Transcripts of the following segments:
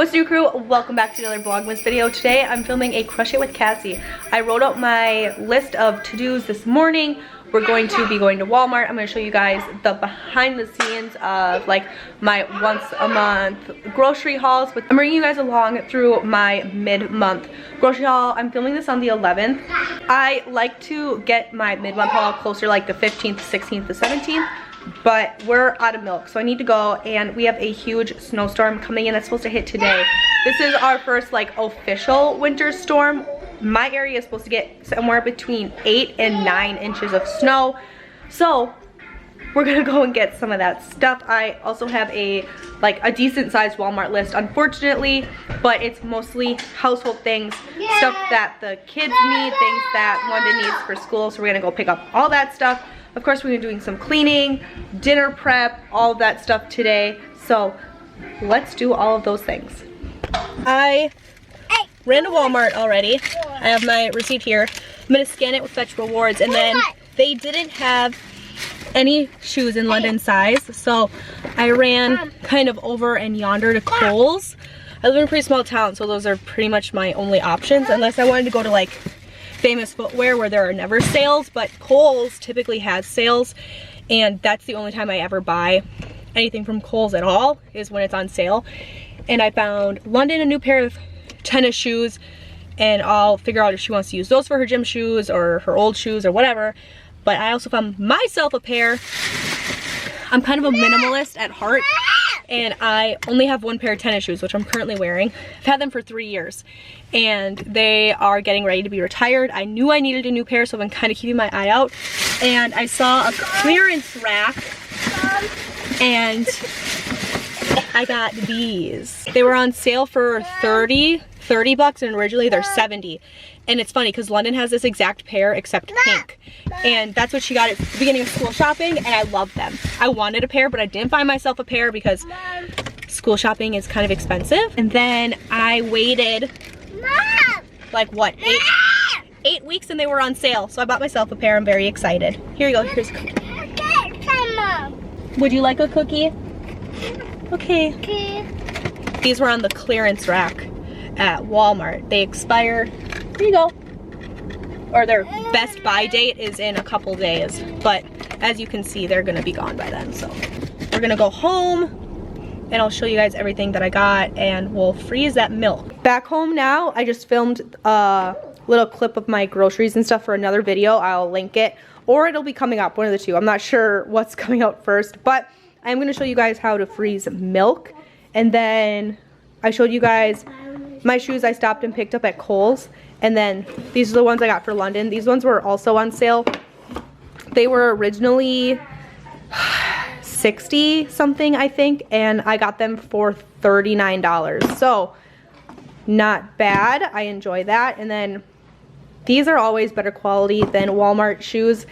What's new, crew? Welcome back to another vlogmas video. Today I'm filming a Crush It with Cassie. I wrote out my list of to-dos this morning. We're going to be going to Walmart. I'm going to show you guys the behind the scenes of like my once a month grocery hauls. But I'm bringing you guys along through my mid-month grocery haul. I'm filming this on the 11th. I like to get my mid-month haul closer, like the 15th, 16th, the 17th. But we're out of milk, so I need to go, and we have a huge snowstorm coming in that's supposed to hit today. This is our first like official winter storm. My area is supposed to get somewhere between 8 and 9 inches of snow, so we're gonna go and get some of that stuff. I also have a decent sized Walmart list, unfortunately, but it's mostly household things, stuff that the kids need, things that London needs for school, so we're gonna go pick up all that stuff. Of course, we're doing some cleaning, dinner prep, all of that stuff today. So let's do all of those things. I ran to Walmart already. I have my receipt here. I'm gonna scan it with Fetch Rewards, and then they didn't have any shoes in London size. So I ran kind of over and yonder to Kohl's. I live in a pretty small town, so those are pretty much my only options, unless I wanted to go to like Famous Footwear where there are never sales, but Kohl's typically has sales, and that's the only time I ever buy anything from Kohl's at all, is when it's on sale. And I found London a new pair of tennis shoes, and I'll figure out if she wants to use those for her gym shoes or her old shoes or whatever. But I also found myself a pair. I'm kind of a minimalist at heart, and I only have one pair of tennis shoes, which I'm currently wearing. I've had them for 3 years, and they are getting ready to be retired. I knew I needed a new pair, so I've been kind of keeping my eye out. And I saw a clearance rack, and I got these. They were on sale for 30 bucks, and originally they're 70. And it's funny because London has this exact pair except pink, and that's what she got at the beginning of school shopping, and I love them. I wanted a pair, but I didn't find myself a pair because school shopping is kind of expensive. And then I waited like what, 8 weeks, and they were on sale, so I bought myself a pair. I'm very excited. Here you go. Here's a cookie. Would you like a cookie? Okay. These were on the clearance rack at Walmart. They expire, here you go, or their best buy date is in a couple days, but as you can see, they're gonna be gone by then. So we're gonna go home, and I'll show you guys everything that I got, and we'll freeze that milk. Back home now, I just filmed a little clip of my groceries and stuff for another video. I'll link it, or it'll be coming up, one of the two. I'm not sure what's coming out first, but I'm gonna show you guys how to freeze milk. And then I showed you guys my shoes I stopped and picked up at Kohl's, and then these are the ones I got for London. These ones were also on sale. They were originally 60 something, I think, and I got them for $39. So not bad. I enjoy that. And then these are always better quality than Walmart shoes,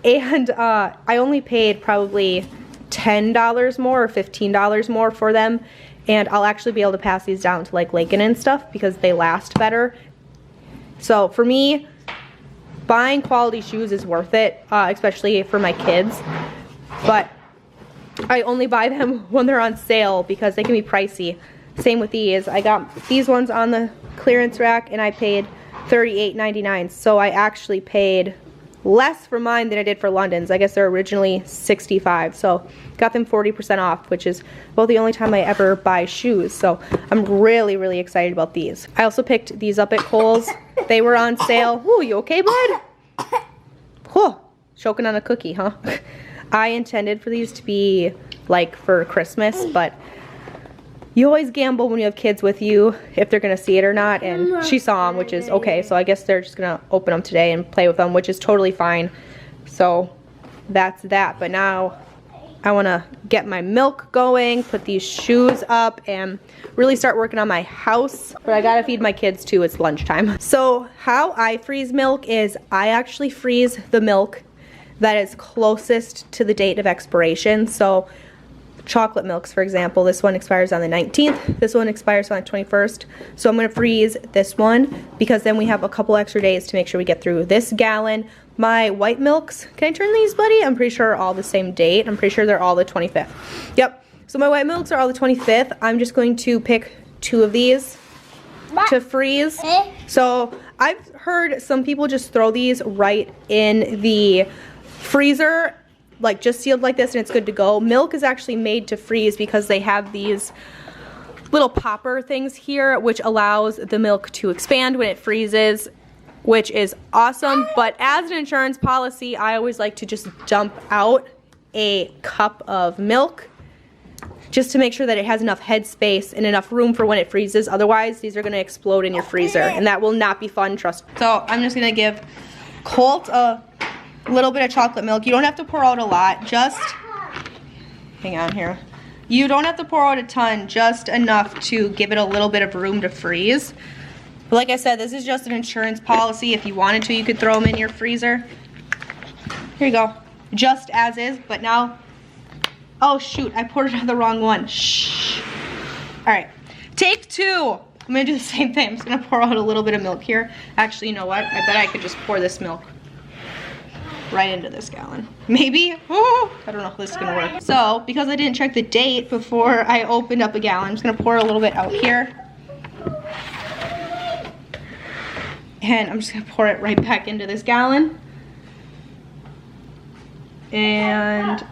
and I only paid probably $10 more or $15 more for them, and I'll actually be able to pass these down to like Lakin and stuff because they last better. So for me, buying quality shoes is worth it, especially for my kids, but I only buy them when they're on sale because they can be pricey. Same with these. I got these ones on the clearance rack, and I paid $38.99, so I actually paid less for mine than I did for London's. I guess they're originally $65, so got them 40% off, which is about the only time I ever buy shoes. So I'm really, really excited about these. I also picked these up at Kohl's. They were on sale. Ooh, you okay, bud? Whew, choking on a cookie, huh? I intended for these to be like for Christmas, but you always gamble when you have kids with you if they're gonna see it or not, and she saw them, which is okay, so I guess they're just gonna open them today and play with them, which is totally fine. So that's that. But now I wanna get my milk going, put these shoes up, and really start working on my house. But I gotta feed my kids too, it's lunchtime. So how I freeze milk is I actually freeze the milk that is closest to the date of expiration. So chocolate milks, for example, this one expires on the 19th, this one expires on the 21st. So I'm gonna freeze this one because then we have a couple extra days to make sure we get through this gallon. My white milks, can I turn these, buddy? I'm pretty sure all the same date. I'm pretty sure they're all the 25th. Yep, so my white milks are all the 25th. I'm just going to pick 2 of these to freeze. So I've heard some people just throw these right in the freezer, like just sealed like this, and it's good to go. Milk is actually made to freeze because they have these little popper things here, which allows the milk to expand when it freezes, which is awesome. But as an insurance policy, I always like to just dump out a cup of milk just to make sure that it has enough head space and enough room for when it freezes. Otherwise, these are gonna explode in your freezer, and that will not be fun, trust me. So I'm just gonna give Colt a little bit of chocolate milk. You don't have to pour out a lot, just, hang on here. You don't have to pour out a ton, just enough to give it a little bit of room to freeze. But like I said, this is just an insurance policy. If you wanted to, you could throw them in your freezer. Here you go, just as is, but now, oh shoot, I poured it on the wrong one. Shh. All right, take 2. I'm gonna do the same thing. I'm just gonna pour out a little bit of milk here. Actually, you know what? I bet I could just pour this milk right into this gallon. Maybe. Oh, I don't know if this is gonna work. So, because I didn't check the date before I opened up a gallon, I'm just gonna pour a little bit out here. And I'm just gonna pour it right back into this gallon. And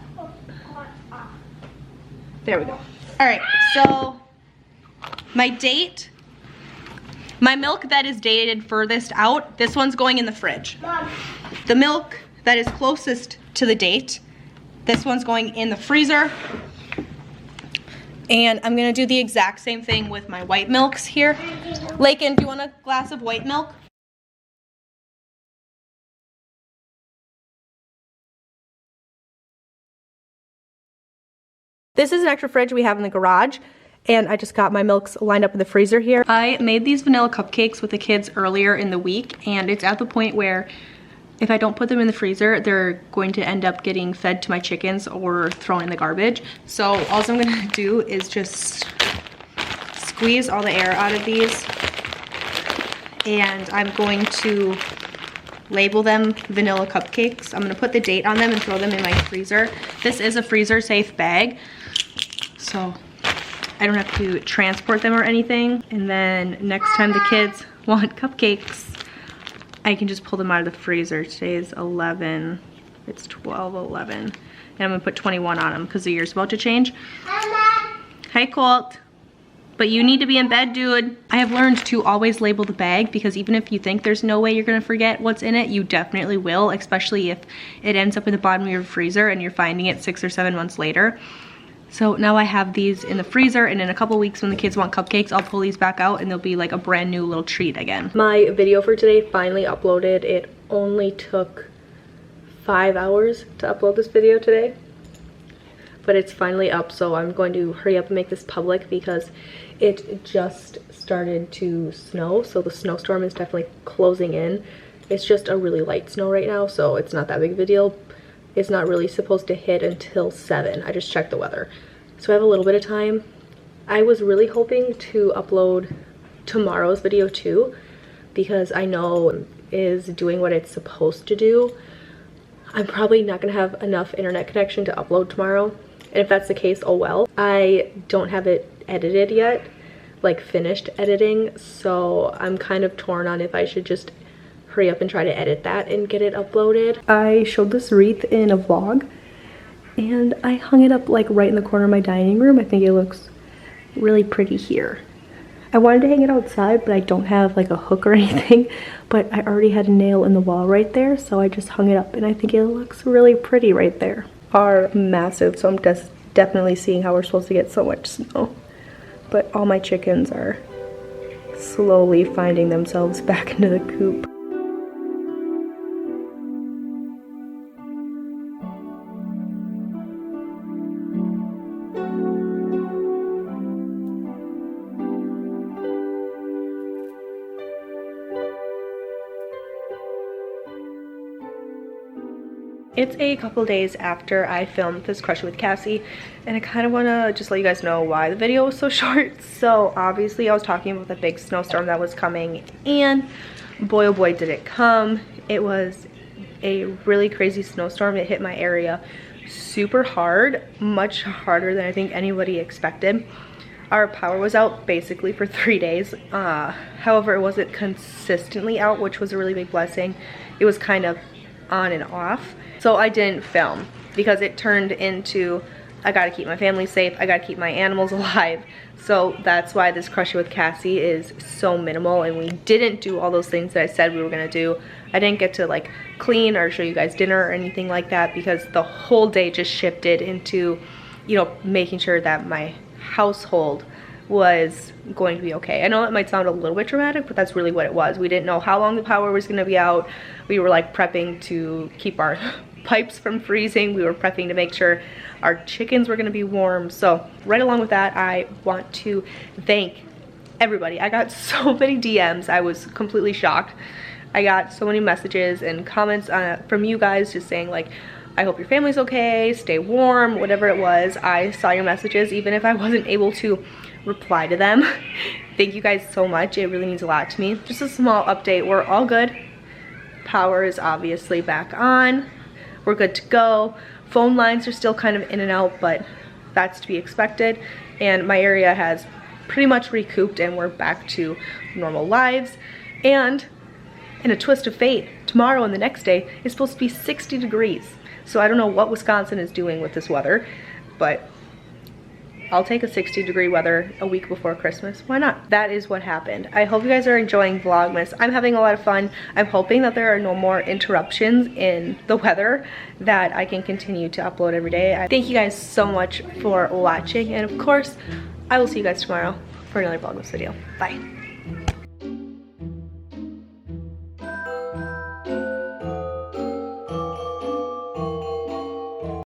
there we go. All right, so my date, my milk that is dated furthest out, this one's going in the fridge. The milk that is closest to the date, this one's going in the freezer. And I'm gonna do the exact same thing with my white milks here. Lakin, do you want a glass of white milk? This is an extra fridge we have in the garage, and I just got my milks lined up in the freezer here. I made these vanilla cupcakes with the kids earlier in the week, and it's at the point where if I don't put them in the freezer, they're going to end up getting fed to my chickens or thrown in the garbage. So all I'm gonna do is just squeeze all the air out of these, and I'm going to label them vanilla cupcakes. I'm gonna put the date on them and throw them in my freezer. This is a freezer safe bag, so I don't have to transport them or anything. And then next time the kids want cupcakes, I can just pull them out of the freezer. Today is 11, it's 12/11. And I'm gonna put 21 on them because the year's about to change. Hi, Colt. But you need to be in bed, dude. I have learned to always label the bag, because even if you think there's no way you're gonna forget what's in it, you definitely will, especially if it ends up in the bottom of your freezer and you're finding it 6 or 7 months later. So now I have these in the freezer, and in a couple weeks when the kids want cupcakes, I'll pull these back out and they'll be like a brand new little treat again. My video for today finally uploaded. It only took 5 hours to upload this video today, but it's finally up, so I'm going to hurry up and make this public because it just started to snow, so the snowstorm is definitely closing in. It's just a really light snow right now, so it's not that big of a deal. It's not really supposed to hit until 7. I just checked the weather. So I have a little bit of time. I was really hoping to upload tomorrow's video too, because I know is doing what it's supposed to do. I'm probably not gonna have enough internet connection to upload tomorrow. And if that's the case, oh well. I don't have it edited yet, like finished editing, so I'm kind of torn on if I should just hurry up and try to edit that and get it uploaded. I showed this wreath in a vlog, and I hung it up like right in the corner of my dining room. I think it looks really pretty here. I wanted to hang it outside, but I don't have like a hook or anything, but I already had a nail in the wall right there, so I just hung it up, and I think it looks really pretty right there. Are massive, so I'm definitely seeing how we're supposed to get so much snow. But all my chickens are slowly finding themselves back into the coop. It's a couple days after I filmed this Crush It with Cassie, and I kind of want to just let you guys know why the video was so short. So obviously I was talking about the big snowstorm that was coming, and boy oh boy did it come. It was a really crazy snowstorm. It hit my area super hard, much harder than I think anybody expected. our power was out basically for 3 days. However, it wasn't consistently out, which was a really big blessing. It was kind of on and off. So I didn't film because it turned into, I gotta keep my family safe, I gotta keep my animals alive. So that's why this Crush It with Cassie is so minimal, and we didn't do all those things that I said we were gonna do. I didn't get to like clean or show you guys dinner or anything like that because the whole day just shifted into, you know, making sure that my household was going to be okay. I know it might sound a little bit dramatic, but that's really what it was. We didn't know how long the power was gonna be out. We were like prepping to keep our pipes from freezing. We were prepping to make sure our chickens were gonna be warm. So right along with that, I want to thank everybody. I got so many DMs. I was completely shocked. I got so many messages and comments from you guys just saying like, I hope your family's okay, stay warm, whatever it was. I saw your messages even if I wasn't able to reply to them. Thank you guys so much. It really means a lot to me. Just a small update. We're all good. Power is obviously back on. We're good to go. Phone lines are still kind of in and out, but that's to be expected. And my area has pretty much recouped and we're back to normal lives. And in a twist of fate, tomorrow and the next day is supposed to be 60 degrees. So I don't know what Wisconsin is doing with this weather, but I'll take a 60-degree weather a week before Christmas. Why not? That is what happened. I hope you guys are enjoying Vlogmas. I'm having a lot of fun. I'm hoping that there are no more interruptions in the weather, that I can continue to upload every day. Thank you guys so much for watching, and of course, I will see you guys tomorrow for another Vlogmas video. Bye.